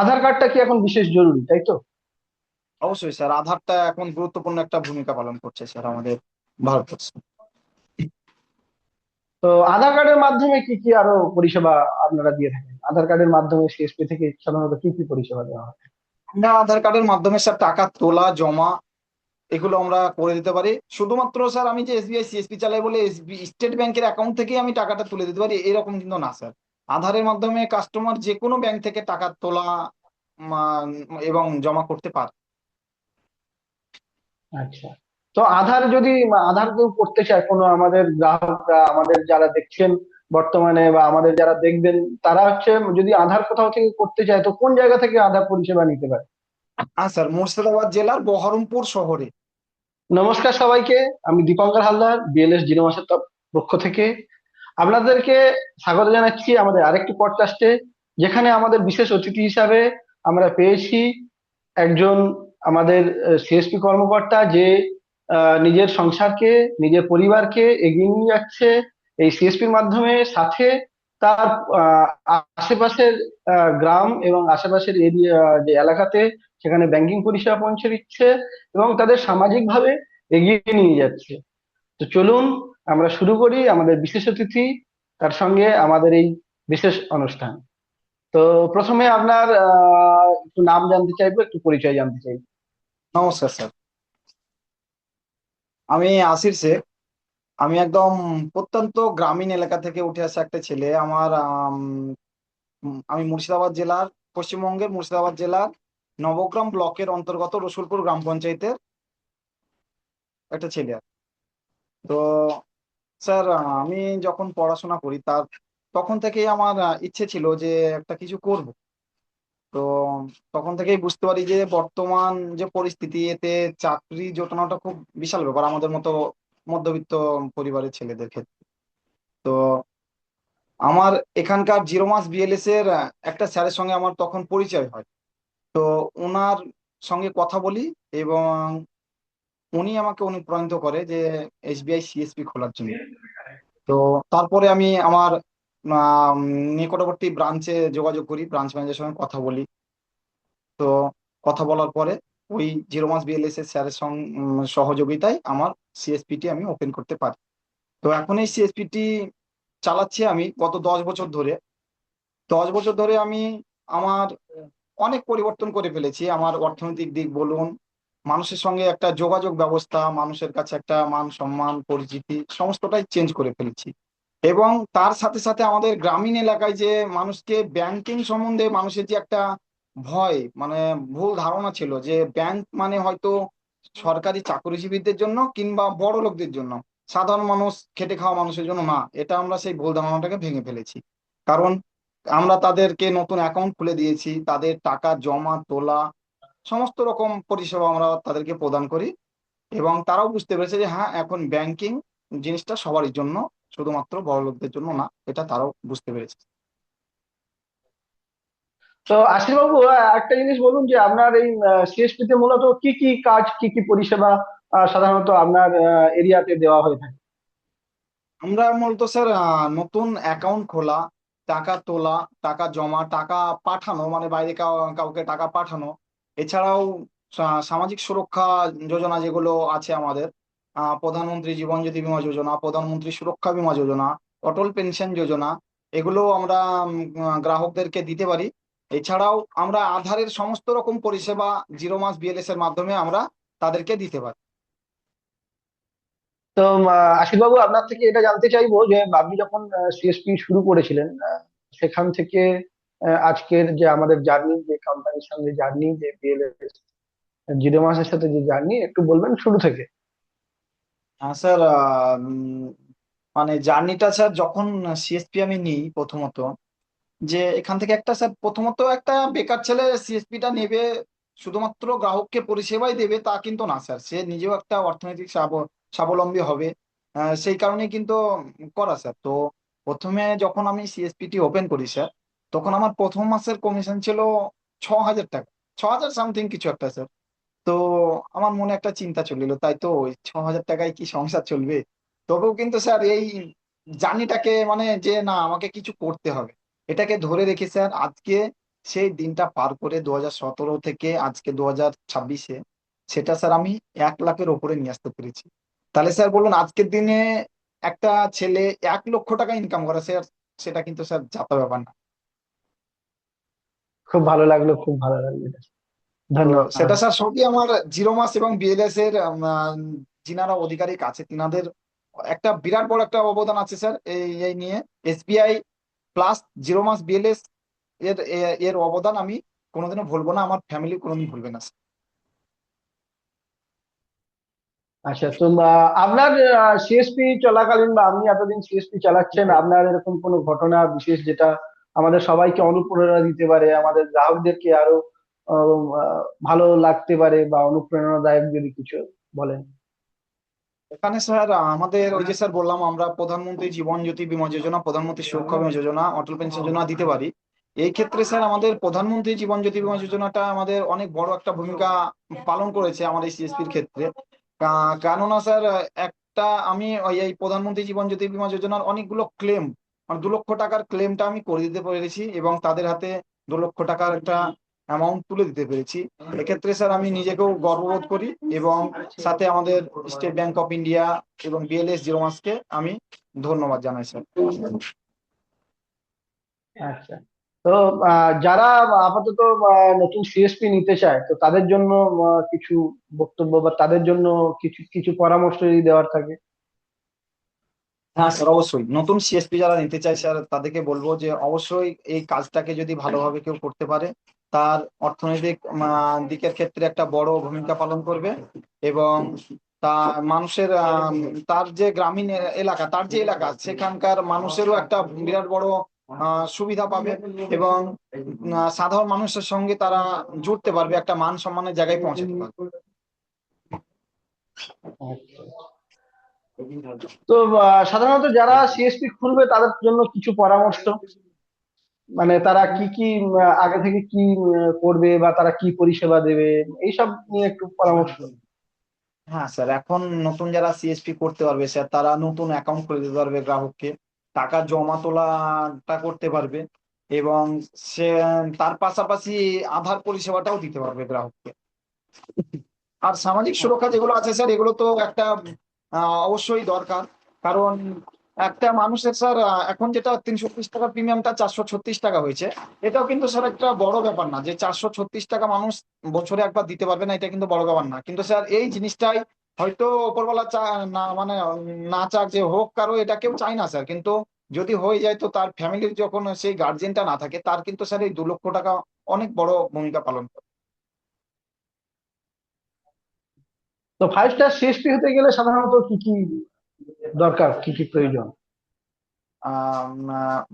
আধার কার্ডটা কি এখন বিশেষ জরুরি, তাই তো? অবশ্যই স্যার, আধারটা এখন গুরুত্বপূর্ণ একটা ভূমিকা পালন করছে স্যার আমাদের ভারতবর্ষে। তো আধার কার্ডের মাধ্যমে কি কি আরো পরিষেবা আপনারা দিয়ে থাকেন? আধার কার্ডের মাধ্যমে সিএসপি থেকে সাধারণত কি কি পরিষেবা দেওয়া হয়? আমরা আধার কার্ডের মাধ্যমে স্যার টাকা তোলা জমা এগুলো আমরা করে দিতে পারি। শুধুমাত্র স্যার আমি যে এসবিআই সিএসপি চালাই বলে এসবি স্টেট ব্যাংকের অ্যাকাউন্ট থেকেই আমি টাকাটা তুলে দিতে পারি এরকম কিন্তু না স্যার। আধারের মাধ্যমে কাস্টমার যে কোনো ব্যাংক থেকে টাকা তোলা এবং জমা করতে পারে। আচ্ছা। তো আধার যদি আধার কেউ করতে চায়, কোনো আমাদের গ্রাহকরা, আমাদের যারা দেখছেন বর্তমানে বা আমাদের যারা দেখবেন, তারা যদি আধার কোথাও থেকে করতে চায়, তো কোন জায়গা থেকে আধার পরিষেবা নিতে পারে? হ্যাঁ স্যার, মুর্শিদাবাদ জেলার বহরমপুর শহরে। নমস্কার সবাইকে। আমি দীপঙ্কর হালদার, বিএলএস জিরো মাসের পক্ষ থেকে আপনাদেরকে স্বাগত জানাচ্ছি আমাদের আরেকটি পডকাস্টে, যেখানে আমাদের বিশেষ অতিথি হিসাবে আমরা পেয়েছি একজন আমাদের সিএসপি কর্মকর্তা, যে নিজের সংসারকে, নিজের পরিবারকে এগিয়ে নিয়ে যাচ্ছে এই সিএসপির মাধ্যমে। সাথে তার আহ, আশেপাশের গ্রাম এবং আশেপাশের এরিয়া, যে এলাকাতে, সেখানে ব্যাংকিং পরিষেবা পৌঁছে দিচ্ছে এবং তাদের সামাজিকভাবে এগিয়ে নিয়ে যাচ্ছে। তো চলুন আমরা শুরু করি আমাদের বিশেষ অতিথি তার সঙ্গে আমাদের এই বিশেষ অনুষ্ঠান। তো প্রথমে আপনার একটু নাম জানতে চাইবো, একটু পরিচয় জানতে চাইবো। নমস্কার স্যার, আমি আসির শেখ। আমি একদম প্রত্যন্ত গ্রামীণ এলাকা থেকে উঠে আসা একটা ছেলে। আমার আমি মুর্শিদাবাদ জেলার, পশ্চিমবঙ্গের মুর্শিদাবাদ জেলার নবগ্রাম ব্লকের অন্তর্গত রসুলপুর গ্রাম পঞ্চায়েতের একটা ছেলে আর। তো স্যার, আমি যখন পড়াশোনা করি তখন থেকেই আমার ইচ্ছে ছিল যে একটা কিছু করব। তো তখন থেকেই বুঝতে পারি যে বর্তমান যে পরিস্থিতি, এতে চাকরি জোটানোটা খুব বিশাল ব্যাপার আমাদের মতো মধ্যবিত্ত পরিবারের ছেলেদের ক্ষেত্রে। তো আমার এখানকার জিরো মাস বিএলএস এর একটা স্যারের সঙ্গে আমার তখন পরিচয় হয়। তো ওনার সঙ্গে কথা বলি এবং উনি আমাকে অনুপ্রাণিত করে যে এসবিআই সিএসপি খোলার জন্য। তো তারপরে আমি আমার আম, নিকটবর্তী ব্রাঞ্চে যোগাযোগ করি, ব্রাঞ্চ ম্যানেজারের সঙ্গে কথা বলি। তো কথা বলার পরে ওই জিরো মাস বিএলএস এর স্যারের সহযোগিতায় আমার সিএসপিটি আমি ওপেন করতে পারি। তো এখন এই সিএসপিটি চালাচ্ছি আমি গত 10 বছর ধরে। 10 বছর ধরে আমি আমার অনেক পরিবর্তন করে ফেলেছি। আমার অর্থনৈতিক দিক বলুন, মানুষের সঙ্গে একটা যোগাযোগ ব্যবস্থা, মানুষের কাছে একটা মান সম্মান পরিচিতি সমস্তটাই চেঞ্জ করে ফেলেছি। এবং তার সাথে সাথে আমাদের গ্রামীণ এলাকায় যে মানুষকে ব্যাংকিং সম্বন্ধে মানুষের যে একটা ভয়, মানে ভুল ধারণা ছিল যে ব্যাংক মানে হয়তো সরকারি চাকরিজীবীদের জন্য কিংবা বড় লোকদের জন্য, সাধারণ মানুষ খেটে খাওয়া মানুষের জন্য না, এটা আমরা সেই ভুল ধারণাটাকে ভেঙে ফেলেছি। কারণ আমরা তাদেরকে নতুন অ্যাকাউন্ট খুলে দিয়েছি, তাদের টাকা জমা তোলা সমস্ত রকম পরিষেবা আমরা তাদেরকে প্রদান করি। এবং তারাও বুঝতে পেরেছে যে হ্যাঁ, এখন ব্যাংকিং জিনিসটা সবারই জন্য, শুধুমাত্র বড় লোকদের জন্য না, এটা তারাও বুঝতে পেরেছে। তো আশিস বাবু, একটা জিনিস বলুন, যে আপনার এই সিএসপি তে মূলত কি কি কাজ, কি কি পরিষেবা সাধারণত আপনার এরিয়াতে দেওয়া হয়ে থাকে? আমরা মূলত স্যার নতুন অ্যাকাউন্ট খোলা, টাকা তোলা, টাকা জমা, টাকা পাঠানো, মানে বাইরে কাউকে টাকা পাঠানো। এছাড়াও সামাজিক সুরক্ষা যোজনা যেগুলো আছে আমাদের, প্রধানমন্ত্রী জীবন জ্যোতি বীমা যোজনা, প্রধানমন্ত্রী সুরক্ষা বীমা যোজনা, অটল পেনশন যোজনা, এগুলো আমরা গ্রাহকদেরকে দিতে পারি। এছাড়াও আমরা আধারের সমস্ত রকম পরিষেবা জিরো মাস বিএলএস এর মাধ্যমে আমরা তাদেরকে দিতে পারি। তো আশিস বাবু, আপনার থেকে এটা জানতে চাইবো যে আপনি যখন সিএসপি শুরু করেছিলেন, সেখান থেকে আজকের যে আমাদের জার্নি, যে কোম্পানির সঙ্গে জার্নি, যে বিএলএস জিরো মাসের সাথে যে জার্নি, একটু বলবেন শুরু থেকে। হ্যাঁ স্যার, মানে জার্নিটা স্যার, যখন সিএসপি আমি নিই প্রথমত, যে এখান থেকে একটা স্যার, প্রথমত একটা বেকার ছেলে সিএসপিটা নেবে শুধুমাত্র গ্রাহককে পরিষেবাই দেবে তা কিন্তু না স্যার, সে নিজেও একটা অর্থনৈতিক স্বাবলম্বী হবে। সেই কারণেই কিন্তু করা স্যার। তো প্রথমে যখন আমি সিএসপিটি ওপেন করি স্যার, তখন আমার প্রথম মাসের কমিশন ছিল 6,000 টাকা, 6,000 সামথিং কিছু একটা স্যার। তো আমার মনে একটা চিন্তা চলিল, তাই তো ওই 6,000 টাকায় কি সংসার চলবে? তবেও কিন্তু স্যার এই জার্নিটাকে, মানে যে না আমাকে কিছু করতে হবে, এটাকে ধরে রেখে স্যার আজকে সেই দিনটা পার করে 2017 থেকে আজকে 2026-এ সেটা স্যার আমি 1 লাখের ওপরে নিয়ে আসতে পেরেছি। তাহলে স্যার বলুন, আজকের দিনে একটা ছেলে 1 লক্ষ টাকা ইনকাম করে স্যার, সেটা কিন্তু স্যার যাতা ব্যাপার না। খুব ভালো লাগলো, খুব ভালো লাগলো এটা। তো ধন্যবাদ। সেটা স্যার সবই আমার জিরো মাস এবং বিএলএস এর যিনারা অধিকারিক আছে তিনাদের একটা বিরাট বড় একটা অবদান আছে স্যার এই এই নিয়ে। এসবিআই প্লাস জিরো মাস বিএলএস এর এর অবদান আমি কোনোদিনও ভুলবো না, আমার ফ্যামিলি কোনোদিন ভুলবে না স্যার। আচ্ছা, তো আপনার সিএসপি চলাকালীন বা আপনি এতদিন সিএসপি চালাচ্ছেন, আপনার এরকম কোনো ঘটনা বিশেষ যেটা আমাদের সবাইকে অনুপ্রেরণা দিতে পারে, আমাদের গ্রাহকদেরকে আরো ভালো লাগতে পারে বা অনুপ্রেরণাদায়ক যদি কিছু বলেন? এখানে স্যার আমাদের ওই যে স্যার বললাম আমরা প্রধানমন্ত্রী জীবন জ্যোতি বীমা যোজনা, প্রধানমন্ত্রী সুরক্ষা বীমা যোজনা, অটল পেনশন যোজনা দিতে পারি। এই ক্ষেত্রে স্যার আমাদের প্রধানমন্ত্রী জীবন জ্যোতি বীমা যোজনাটা আমাদের অনেক বড় একটা ভূমিকা পালন করেছে আমাদের সিএসপির ক্ষেত্রে। কেননা স্যার একটা আমি এই প্রধানমন্ত্রী জীবন জ্যোতি বীমা যোজনার অনেকগুলো ক্লেম, মানে 2 লক্ষ টাকার ক্লেমটা আমি করে দিতে পেরেছি এবং তাদের হাতে 2 লক্ষ টাকার একটা অ্যামাউন্ট তুলে দিতে পেরেছি। এক্ষেত্রে স্যার আমি নিজেকেও গর্ববোধ করি এবং সাথে আমাদের স্টেট ব্যাংক অফ ইন্ডিয়া এবং বিএলএস জিরো মাসকে আমি ধন্যবাদ জানাই স্যার। আচ্ছা, তো যারা আপাতত নতুন সিএসপি নিতে চায়, তো তাদের জন্য কিছু বক্তব্য বা তাদের জন্য কিছু কিছু পরামর্শ যদি দেওয়ার থাকে? হ্যাঁ স্যার, অবশ্যই নতুন সিএসপি যারা নিতে চায় স্যার তাদেরকে বলবো যে অবশ্যই এই কাজটাকে যদি ভালোভাবে কেউ করতে পারে তার অর্থনৈতিক দিকের ক্ষেত্রে একটা বড় ভূমিকা পালন করবে এবং তা মানুষের তার যে গ্রামীণ এলাকা, তার যে এলাকা সেখানকার মানুষেরও একটা বিরাট বড় সুবিধা পাবে এবং সাধারণ মানুষের সঙ্গে তারা জুড়তে পারবে, একটা মান সম্মানের জায়গায় পৌঁছাতে পারবে। আচ্ছা। তো সাধারণত যারা সিএসপি খুলবে তাদের জন্য কিছু পরামর্শ, মানে তারা কি কি আগে থেকে কি করবে বা তারা কি পরিষেবা দেবে, এইসব নিয়ে একটু পরামর্শ। হ্যাঁ স্যার, এখন নতুন যারা সিএসপি করতে পারবে স্যার তারা নতুন অ্যাকাউন্ট খুলে দিতে পারবে গ্রাহককে, টাকা জমা তোলাটা করতে পারবে এবং সে তার পাশাপাশি আধার পরিষেবাটাও দিতে পারবে গ্রাহককে। আর সামাজিক সুরক্ষা যেগুলো আছে স্যার এগুলো তো একটা অবশ্যই দরকার, কারণ একটা মানুষের স্যার এখন যেটা 330 টাকার প্রিমিয়ামটা 436 টাকা হয়েছে, এটাও কিন্তু স্যার একটা বড় ব্যাপার না যে 436 টাকা মানুষ বছরে একবার দিতে পারবে না, এটা কিন্তু বড় ব্যাপার না। কিন্তু স্যার এই জিনিসটাই হয়তো ওপরওয়ালা না মানে না চাক যে হোক কারো, এটা কেউ চায় না স্যার, কিন্তু যদি হয়ে যায় তো তার ফ্যামিলির যখন সেই গার্জেনটা না থাকে তার কিন্তু স্যার এই 2 লক্ষ টাকা অনেক বড় ভূমিকা পালন করে। তো 5 স্টার সিএসপি হতে গেলে সাধারণত কি কি দরকার, কি কি প্রয়োজন?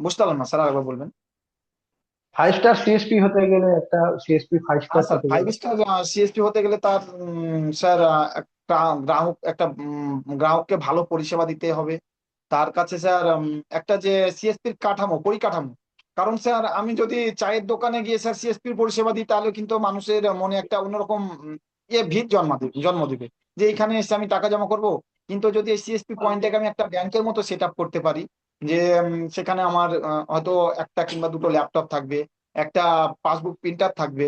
বুঝতে পারলাম না স্যার, আরেকবার বলবেন। 5 স্টার সিএসপি হতে গেলে, একটা সিএসপি 5 স্টার স্যার হতে ফাইভ গেলে? স্টার সিএসপি হতে গেলে তার স্যার একটা গ্রাহককে ভালো পরিষেবা দিতে হবে। তার কাছে স্যার একটা যে সিএসপির পরিকাঠামো, কারণ স্যার আমি যদি চায়ের দোকানে গিয়ে স্যার সিএসপির পরিষেবা দিই তাহলে কিন্তু মানুষের মনে একটা অন্যরকম ভিড় জন্ম দিবে যে এখানে এসে আমি টাকা জমা করব। কিন্তু যদি এই সিএসপি পয়েন্টটাকে আমি একটা ব্যাংকের মতো সেট আপ করতে পারি, যে সেখানে আমার হয়তো একটা কিংবা দুটো ল্যাপটপ থাকবে, একটা পাসবুক প্রিন্টার থাকবে,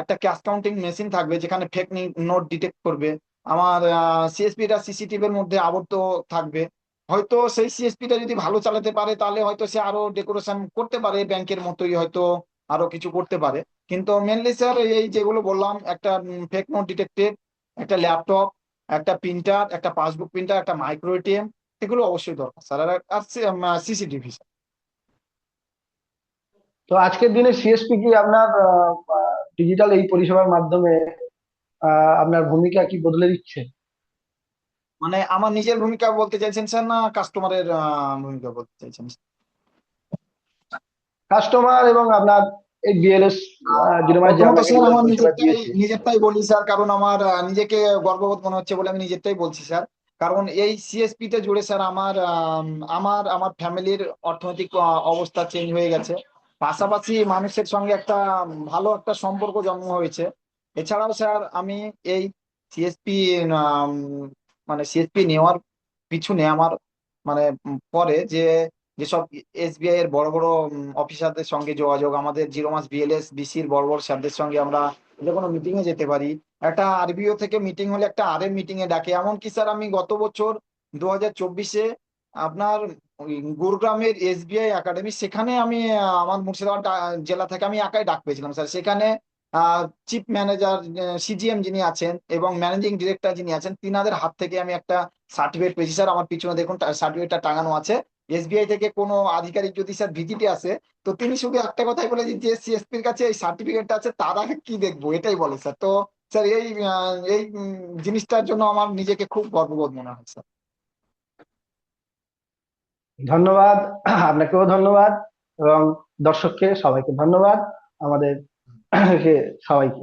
একটা ক্যাশ কাউন্টিং মেশিন থাকবে যেখানে ফেক নোট ডিটেক্ট করবে, আমার সিএসপিটা সিসিটিভির মধ্যে আবদ্ধ থাকবে। হয়তো সেই সিএসপিটা যদি ভালো চালাতে পারে তাহলে হয়তো সে আরো ডেকোরেশন করতে পারে, ব্যাংকের মতোই হয়তো আরো কিছু করতে পারে। কিন্তু মেনলি স্যার এই যেগুলো বললাম, একটা ফেক নোট ডিটেক্টেড, একটা ল্যাপটপ, একটা প্রিন্টার, একটা পাসবুক প্রিন্টার, একটা মাইক্রো এটিএম, এগুলো অবশ্যই দরকার স্যার। আর সিসিটিভি। তো আজকের দিনে সিএসপি কি আপনার ডিজিটাল এই পরিষেবার মাধ্যমে আপনার ভূমিকা কি বদলে দিচ্ছে? মানে আমার নিজের ভূমিকা বলতে চাইছেন স্যার না কাস্টমারের ভূমিকা বলতে চাইছেন? কাস্টমার এবং আপনার এই বিএলএস জিরো মাস যে প্রথমত আপনাকে স্যার নতুন আমার পরিষেবা নিজেরটাই দিয়েছে। নিজেরটাই বলি স্যার, কারণ আমার নিজেকে গর্ববোধ মনে হচ্ছে বলে আমি নিজেরটাই বলছি স্যার। কারণ এই সিএসপি তে জুড়ে স্যার আমার আমার ফ্যামিলির অর্থনৈতিক অবস্থা চেঞ্জ হয়ে গেছে, পাশাপাশি মানুষের সঙ্গে একটা ভালো একটা সম্পর্ক জন্ম হয়েছে। এছাড়াও স্যার আমি এই সিএসপি মানে সিএসপি নেওয়ার পিছনে আমার মানে পরে যে যেসব এসবিআই এর বড় বড় অফিসারদের সঙ্গে যোগাযোগ, আমাদের জিরো মাস বিএলএস বিসির বড় বড় স্যারদের সঙ্গে আমরা যে কোনো মিটিং এ যেতে পারি। একটা আরবিও থেকে মিটিং হলে একটা আরএম মিটিং এ ডাকে। এমনকি স্যার আমি গত বছর 2024-এ আপনার ওই গুরুগ্রামের এসবিআই একাডেমি, সেখানে আমি আমার মুর্শিদাবাদ জেলা থেকে আমি একাই ডাক পেয়েছিলাম স্যার। সেখানে চিফ ম্যানেজার সিজিএম যিনি আছেন এবং ম্যানেজিং ডিরেক্টর যিনি আছেন, তিনাদের হাত থেকে আমি একটা সার্টিফিকেট পেয়েছি স্যার। আমার পিছনে দেখুন সার্টিফিকেটটা টাঙানো আছে। এসবিআই থেকে কোনো আধিকারিক যদি স্যার ভিজিটে আসে, তো তিনি শুধু একটা কথাই বলে যে সিএসপির কাছে এই সার্টিফিকেটটা আছে, তারা কি দেখবো, এটাই বলে স্যার। তো স্যার এই জিনিসটার জন্য আমার নিজেকে খুব গর্ববোধ মনে হয় স্যার। ধন্যবাদ, আপনাকেও ধন্যবাদ, এবং দর্শককে সবাইকে ধন্যবাদ, আমাদের সবাইকে।